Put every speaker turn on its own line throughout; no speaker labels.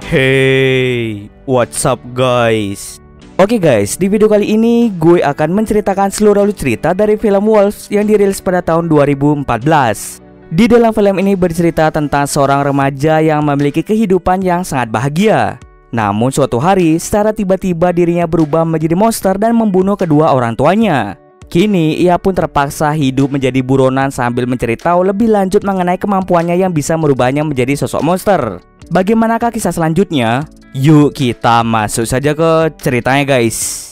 Hey, what's up guys? Oke guys, di video kali ini gue akan menceritakan seluruh cerita dari film Wolves yang dirilis pada tahun 2014. Di dalam film ini bercerita tentang seorang remaja yang memiliki kehidupan yang sangat bahagia. Namun suatu hari, secara tiba-tiba dirinya berubah menjadi monster dan membunuh kedua orang tuanya. Kini ia pun terpaksa hidup menjadi buronan sambil mencari tahu lebih lanjut mengenai kemampuannya yang bisa merubahnya menjadi sosok monster. Bagaimanakah kisah selanjutnya? Yuk kita masuk saja ke ceritanya guys.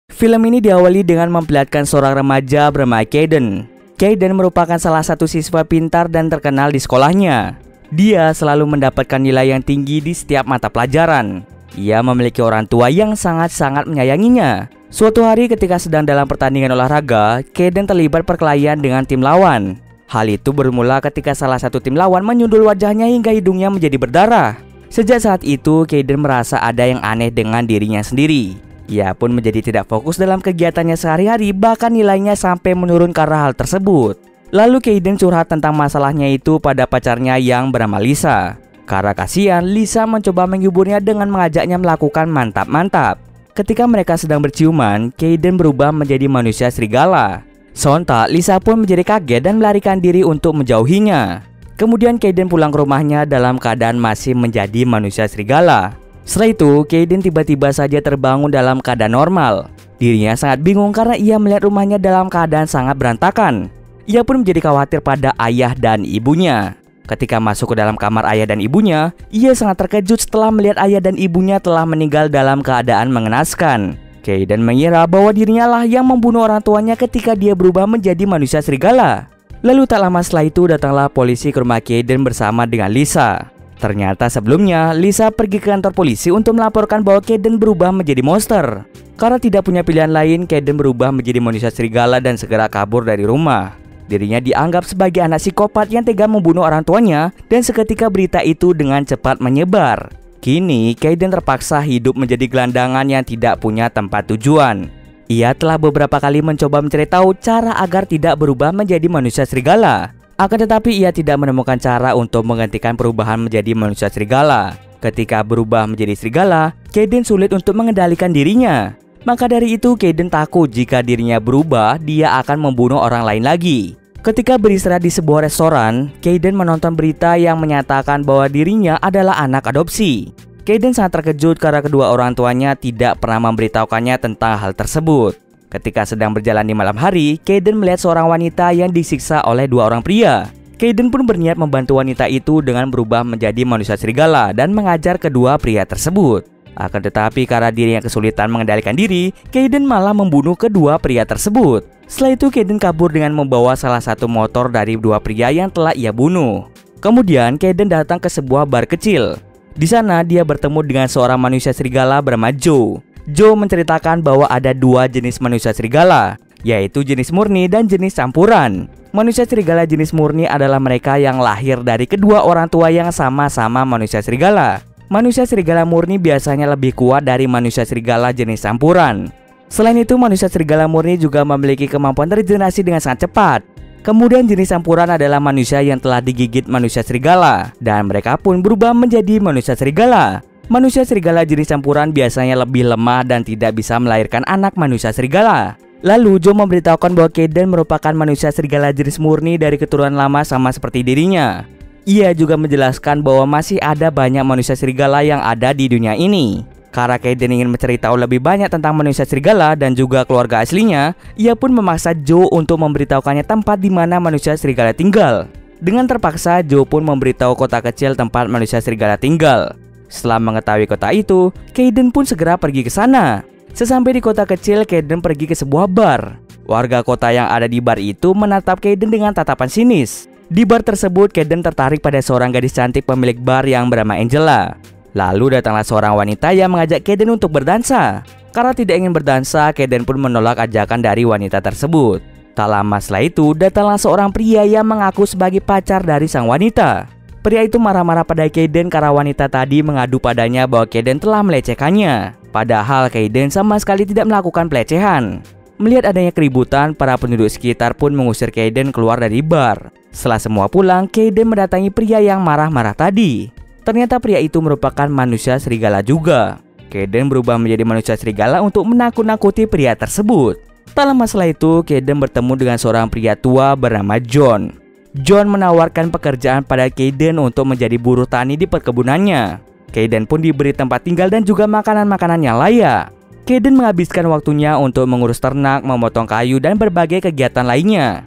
Film ini diawali dengan memperlihatkan seorang remaja bernama Kayden. Kayden merupakan salah satu siswa pintar dan terkenal di sekolahnya. Dia selalu mendapatkan nilai yang tinggi di setiap mata pelajaran. Ia memiliki orang tua yang sangat-sangat menyayanginya. Suatu hari ketika sedang dalam pertandingan olahraga, Kayden terlibat perkelahian dengan tim lawan. Hal itu bermula ketika salah satu tim lawan menyundul wajahnya hingga hidungnya menjadi berdarah. Sejak saat itu, Kayden merasa ada yang aneh dengan dirinya sendiri. Ia pun menjadi tidak fokus dalam kegiatannya sehari-hari, bahkan nilainya sampai menurun karena hal tersebut. Lalu Kayden curhat tentang masalahnya itu pada pacarnya yang bernama Lisa. Karena kasihan, Lisa mencoba menghiburnya dengan mengajaknya melakukan mantap-mantap. Ketika mereka sedang berciuman, Kayden berubah menjadi manusia serigala. Sontak, Lisa pun menjadi kaget dan melarikan diri untuk menjauhinya. Kemudian Kayden pulang ke rumahnya dalam keadaan masih menjadi manusia serigala. Setelah itu, Kayden tiba-tiba saja terbangun dalam keadaan normal. Dirinya sangat bingung karena ia melihat rumahnya dalam keadaan sangat berantakan. Ia pun menjadi khawatir pada ayah dan ibunya. Ketika masuk ke dalam kamar ayah dan ibunya, ia sangat terkejut setelah melihat ayah dan ibunya telah meninggal dalam keadaan mengenaskan. Kayden mengira bahwa dirinya lah yang membunuh orang tuanya ketika dia berubah menjadi manusia serigala. Lalu tak lama setelah itu datanglah polisi ke rumah Kayden bersama dengan Lisa. Ternyata sebelumnya Lisa pergi ke kantor polisi untuk melaporkan bahwa Kayden berubah menjadi monster. Karena tidak punya pilihan lain, Kayden berubah menjadi manusia serigala dan segera kabur dari rumah. Dirinya dianggap sebagai anak psikopat yang tega membunuh orang tuanya, dan seketika berita itu dengan cepat menyebar. Kini Kayden terpaksa hidup menjadi gelandangan yang tidak punya tempat tujuan. Ia telah beberapa kali mencoba mencari tahu cara agar tidak berubah menjadi manusia serigala. Akan tetapi ia tidak menemukan cara untuk menggantikan perubahan menjadi manusia serigala. Ketika berubah menjadi serigala, Kayden sulit untuk mengendalikan dirinya. Maka dari itu Kayden takut jika dirinya berubah, dia akan membunuh orang lain lagi. Ketika beristirahat di sebuah restoran, Kayden menonton berita yang menyatakan bahwa dirinya adalah anak adopsi. Kayden sangat terkejut karena kedua orang tuanya tidak pernah memberitahukannya tentang hal tersebut. Ketika sedang berjalan di malam hari, Kayden melihat seorang wanita yang disiksa oleh dua orang pria. Kayden pun berniat membantu wanita itu dengan berubah menjadi manusia serigala dan mengajar kedua pria tersebut. Akan tetapi karena dirinya kesulitan mengendalikan diri, Kayden malah membunuh kedua pria tersebut. Setelah itu Kayden kabur dengan membawa salah satu motor dari dua pria yang telah ia bunuh. Kemudian Kayden datang ke sebuah bar kecil. Di sana dia bertemu dengan seorang manusia serigala bernama Joe. Joe menceritakan bahwa ada dua jenis manusia serigala, yaitu jenis murni dan jenis campuran. Manusia serigala jenis murni adalah mereka yang lahir dari kedua orang tua yang sama-sama manusia serigala. Manusia serigala murni biasanya lebih kuat dari manusia serigala jenis campuran. Selain itu, manusia serigala murni juga memiliki kemampuan regenerasi dengan sangat cepat. Kemudian jenis campuran adalah manusia yang telah digigit manusia serigala, dan mereka pun berubah menjadi manusia serigala. Manusia serigala jenis campuran biasanya lebih lemah dan tidak bisa melahirkan anak manusia serigala. Lalu Joe memberitahukan bahwa Kayden merupakan manusia serigala jenis murni dari keturunan lama sama seperti dirinya. Ia juga menjelaskan bahwa masih ada banyak manusia serigala yang ada di dunia ini. Karena Kayden ingin mencari tahu lebih banyak tentang manusia serigala dan juga keluarga aslinya, ia pun memaksa Joe untuk memberitahukannya tempat di mana manusia serigala tinggal. Dengan terpaksa, Joe pun memberitahu kota kecil tempat manusia serigala tinggal. Setelah mengetahui kota itu, Kayden pun segera pergi ke sana. Sesampai di kota kecil, Kayden pergi ke sebuah bar. Warga kota yang ada di bar itu menatap Kayden dengan tatapan sinis. Di bar tersebut, Kayden tertarik pada seorang gadis cantik pemilik bar yang bernama Angela. Lalu datanglah seorang wanita yang mengajak Kayden untuk berdansa. Karena tidak ingin berdansa, Kayden pun menolak ajakan dari wanita tersebut. Tak lama setelah itu, datanglah seorang pria yang mengaku sebagai pacar dari sang wanita. Pria itu marah-marah pada Kayden karena wanita tadi mengadu padanya bahwa Kayden telah melecehkannya. Padahal Kayden sama sekali tidak melakukan pelecehan. Melihat adanya keributan, para penduduk sekitar pun mengusir Kayden keluar dari bar. Setelah semua pulang, Kaden mendatangi pria yang marah-marah tadi. Ternyata pria itu merupakan manusia serigala juga. Kaden berubah menjadi manusia serigala untuk menakut-nakuti pria tersebut. Tak lama setelah itu, Kaden bertemu dengan seorang pria tua bernama John. John menawarkan pekerjaan pada Kaden untuk menjadi buruh tani di perkebunannya. Kaden pun diberi tempat tinggal dan juga makanan-makanan yang layak. Kaden menghabiskan waktunya untuk mengurus ternak, memotong kayu, dan berbagai kegiatan lainnya.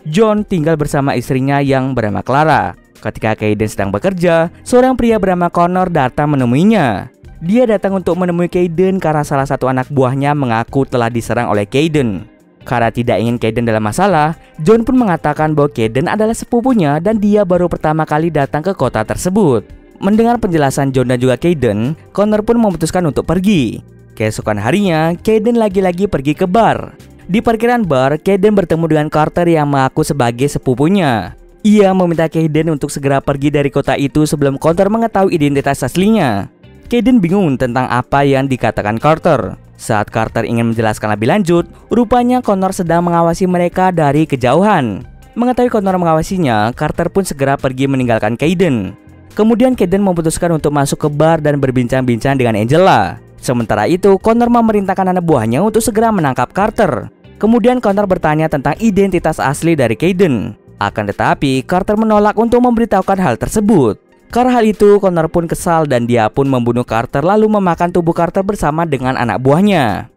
John tinggal bersama istrinya yang bernama Clara. Ketika Kaden sedang bekerja, seorang pria bernama Connor datang menemuinya. Dia datang untuk menemui Kaden karena salah satu anak buahnya mengaku telah diserang oleh Kaden. Karena tidak ingin Kaden dalam masalah, John pun mengatakan bahwa Kaden adalah sepupunya dan dia baru pertama kali datang ke kota tersebut. Mendengar penjelasan John dan juga Kaden, Connor pun memutuskan untuk pergi. Keesokan harinya, Kaden lagi-lagi pergi ke bar. Di parkiran bar, Kaden bertemu dengan Carter yang mengaku sebagai sepupunya. Ia meminta Kaden untuk segera pergi dari kota itu sebelum Connor mengetahui identitas aslinya. Kaden bingung tentang apa yang dikatakan Carter. Saat Carter ingin menjelaskan lebih lanjut, rupanya Connor sedang mengawasi mereka dari kejauhan. Mengetahui Connor mengawasinya, Carter pun segera pergi meninggalkan Kaden. Kemudian Kaden memutuskan untuk masuk ke bar dan berbincang-bincang dengan Angela. Sementara itu, Connor memerintahkan anak buahnya untuk segera menangkap Carter. Kemudian Connor bertanya tentang identitas asli dari Kaden. Akan tetapi, Carter menolak untuk memberitahukan hal tersebut. Karena hal itu, Connor pun kesal dan dia pun membunuh Carter lalu memakan tubuh Carter bersama dengan anak buahnya.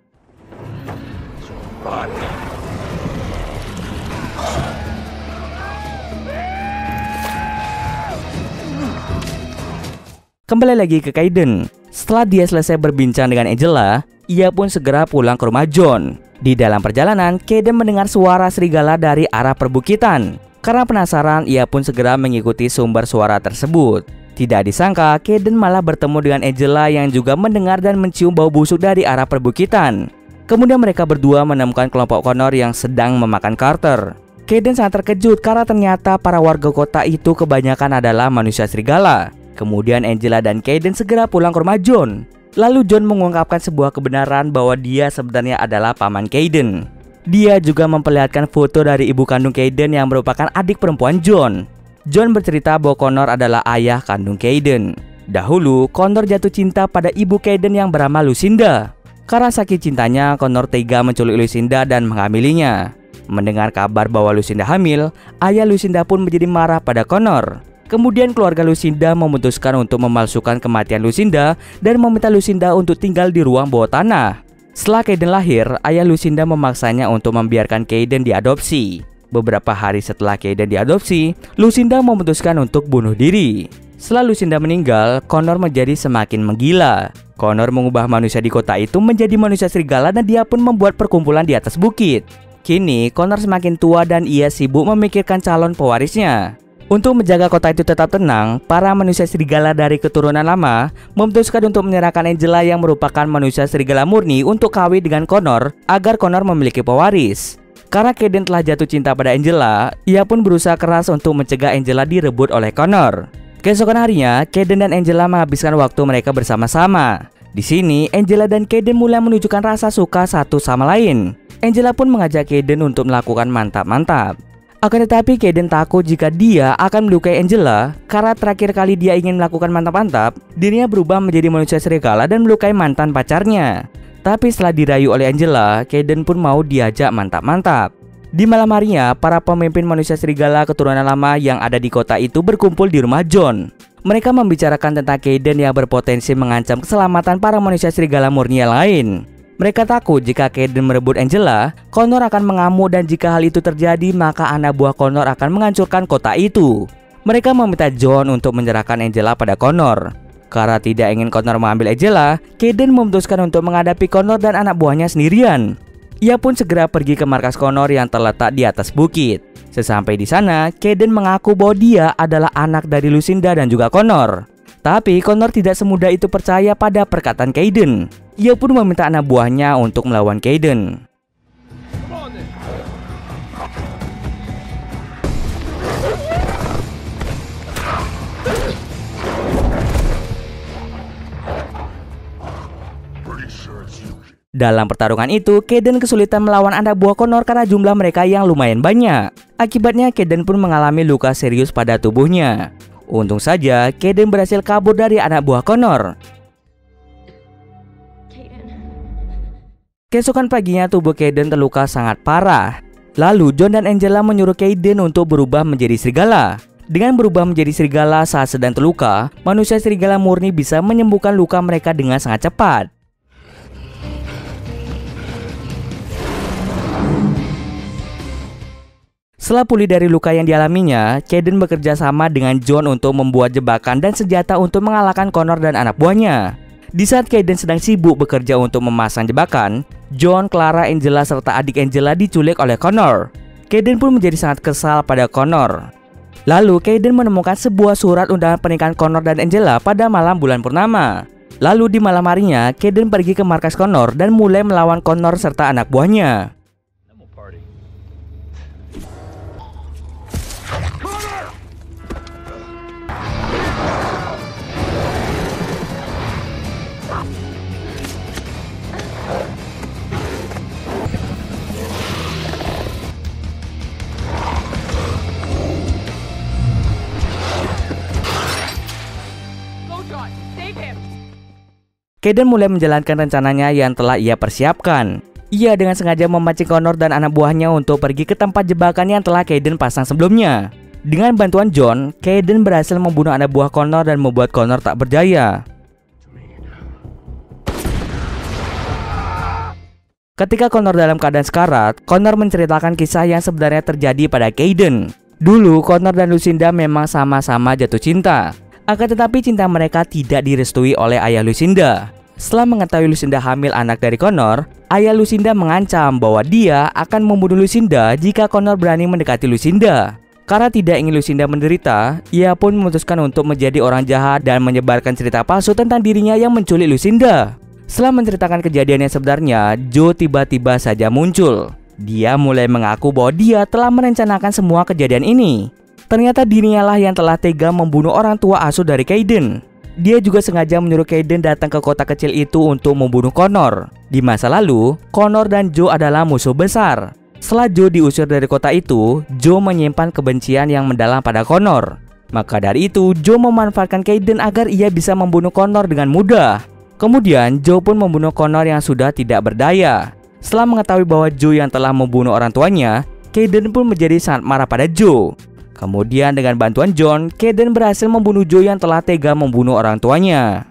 Kembali lagi ke Kaden. Setelah dia selesai berbincang dengan Angela, ia pun segera pulang ke rumah John. Di dalam perjalanan, Kaden mendengar suara serigala dari arah perbukitan. Karena penasaran, ia pun segera mengikuti sumber suara tersebut. Tidak disangka, Kaden malah bertemu dengan Angela yang juga mendengar dan mencium bau busuk dari arah perbukitan. Kemudian mereka berdua menemukan kelompok Connor yang sedang memakan Carter. Kaden sangat terkejut karena ternyata para warga kota itu kebanyakan adalah manusia serigala. Kemudian Angela dan Kaden segera pulang ke rumah John. Lalu John mengungkapkan sebuah kebenaran bahwa dia sebenarnya adalah paman Kaden. Dia juga memperlihatkan foto dari ibu kandung Kaden yang merupakan adik perempuan John. John bercerita bahwa Connor adalah ayah kandung Kaden. Dahulu, Connor jatuh cinta pada ibu Kaden yang bernama Lucinda. Karena sakit cintanya, Connor tega menculik Lucinda dan menghamilinya. Mendengar kabar bahwa Lucinda hamil, ayah Lucinda pun menjadi marah pada Connor. Kemudian keluarga Lucinda memutuskan untuk memalsukan kematian Lucinda dan meminta Lucinda untuk tinggal di ruang bawah tanah. Setelah Kaden lahir, ayah Lucinda memaksanya untuk membiarkan Kaden diadopsi. Beberapa hari setelah Kaden diadopsi, Lucinda memutuskan untuk bunuh diri. Setelah Lucinda meninggal, Connor menjadi semakin menggila. Connor mengubah manusia di kota itu menjadi manusia serigala dan dia pun membuat perkumpulan di atas bukit. Kini, Connor semakin tua dan ia sibuk memikirkan calon pewarisnya. Untuk menjaga kota itu tetap tenang, para manusia serigala dari keturunan lama memutuskan untuk menyerahkan Angela yang merupakan manusia serigala murni untuk kawin dengan Connor agar Connor memiliki pewaris. Karena Kaden telah jatuh cinta pada Angela, ia pun berusaha keras untuk mencegah Angela direbut oleh Connor. Keesokan harinya, Kaden dan Angela menghabiskan waktu mereka bersama-sama. Di sini, Angela dan Kaden mulai menunjukkan rasa suka satu sama lain. Angela pun mengajak Kaden untuk melakukan mantap-mantap. Akan tetapi Kaden takut jika dia akan melukai Angela karena terakhir kali dia ingin melakukan mantap-mantap, dirinya berubah menjadi manusia serigala dan melukai mantan pacarnya. Tapi setelah dirayu oleh Angela, Kaden pun mau diajak mantap-mantap. Di malam harinya, para pemimpin manusia serigala keturunan lama yang ada di kota itu berkumpul di rumah John. Mereka membicarakan tentang Kaden yang berpotensi mengancam keselamatan para manusia serigala murni yang lain. Mereka takut jika Kaden merebut Angela, Connor akan mengamuk dan jika hal itu terjadi maka anak buah Connor akan menghancurkan kota itu. Mereka meminta John untuk menyerahkan Angela pada Connor. Karena tidak ingin Connor mengambil Angela, Kaden memutuskan untuk menghadapi Connor dan anak buahnya sendirian. Ia pun segera pergi ke markas Connor yang terletak di atas bukit. Sesampai di sana, Kaden mengaku bahwa dia adalah anak dari Lucinda dan juga Connor. Tapi Connor tidak semudah itu percaya pada perkataan Kaden. Ia pun meminta anak buahnya untuk melawan Kaden. Dalam pertarungan itu, Kayden kesulitan melawan anak buah Connor karena jumlah mereka yang lumayan banyak. Akibatnya, Kayden pun mengalami luka serius pada tubuhnya. Untung saja, Kayden berhasil kabur dari anak buah Connor. Keesokan paginya, tubuh Kayden terluka sangat parah. Lalu, John dan Angela menyuruh Kayden untuk berubah menjadi serigala. Dengan berubah menjadi serigala saat sedang terluka, manusia serigala murni bisa menyembuhkan luka mereka dengan sangat cepat. Setelah pulih dari luka yang dialaminya, Kayden bekerja sama dengan John untuk membuat jebakan dan senjata untuk mengalahkan Connor dan anak buahnya. Di saat Kayden sedang sibuk bekerja untuk memasang jebakan, John, Clara, Angela, serta adik Angela diculik oleh Connor. Kayden pun menjadi sangat kesal pada Connor. Lalu Kayden menemukan sebuah surat undangan pernikahan Connor dan Angela pada malam bulan purnama. Lalu di malam harinya, Kayden pergi ke markas Connor dan mulai melawan Connor serta anak buahnya. Kayden mulai menjalankan rencananya yang telah ia persiapkan. Ia dengan sengaja memancing Connor dan anak buahnya untuk pergi ke tempat jebakan yang telah Kayden pasang sebelumnya. Dengan bantuan John, Kayden berhasil membunuh anak buah Connor dan membuat Connor tak berdaya. Ketika Connor dalam keadaan sekarat, Connor menceritakan kisah yang sebenarnya terjadi pada Kayden. Dulu, Connor dan Lucinda memang sama-sama jatuh cinta. Akan tetapi cinta mereka tidak direstui oleh ayah Lucinda. Setelah mengetahui Lucinda hamil anak dari Connor, ayah Lucinda mengancam bahwa dia akan membunuh Lucinda jika Connor berani mendekati Lucinda. Karena tidak ingin Lucinda menderita, ia pun memutuskan untuk menjadi orang jahat dan menyebarkan cerita palsu tentang dirinya yang menculik Lucinda. Setelah menceritakan kejadian yang sebenarnya, Joe tiba-tiba saja muncul. Dia mulai mengaku bahwa dia telah merencanakan semua kejadian ini. Ternyata dirinya lah yang telah tega membunuh orang tua asuh dari Kayden. Dia juga sengaja menyuruh Kayden datang ke kota kecil itu untuk membunuh Connor. Di masa lalu, Connor dan Joe adalah musuh besar. Setelah Joe diusir dari kota itu, Joe menyimpan kebencian yang mendalam pada Connor. Maka dari itu, Joe memanfaatkan Kayden agar ia bisa membunuh Connor dengan mudah. Kemudian, Joe pun membunuh Connor yang sudah tidak berdaya. Setelah mengetahui bahwa Joe yang telah membunuh orang tuanya, Kayden pun menjadi sangat marah pada Joe. Kemudian dengan bantuan John, Kayden berhasil membunuh Joe yang telah tega membunuh orang tuanya.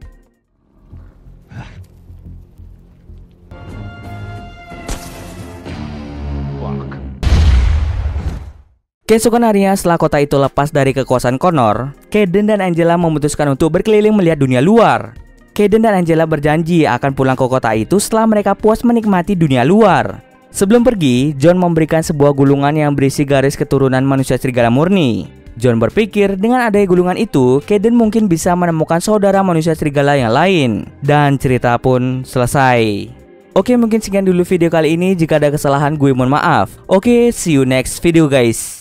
Keesokan harinya setelah kota itu lepas dari kekuasaan Connor, Kayden dan Angela memutuskan untuk berkeliling melihat dunia luar. Kayden dan Angela berjanji akan pulang ke kota itu setelah mereka puas menikmati dunia luar. Sebelum pergi, John memberikan sebuah gulungan yang berisi garis keturunan manusia serigala murni. John berpikir dengan adanya gulungan itu, Kayden mungkin bisa menemukan saudara manusia serigala yang lain. Dan cerita pun selesai. Oke, mungkin sekian dulu video kali ini. Jika ada kesalahan, gue mohon maaf. Oke, see you next video guys.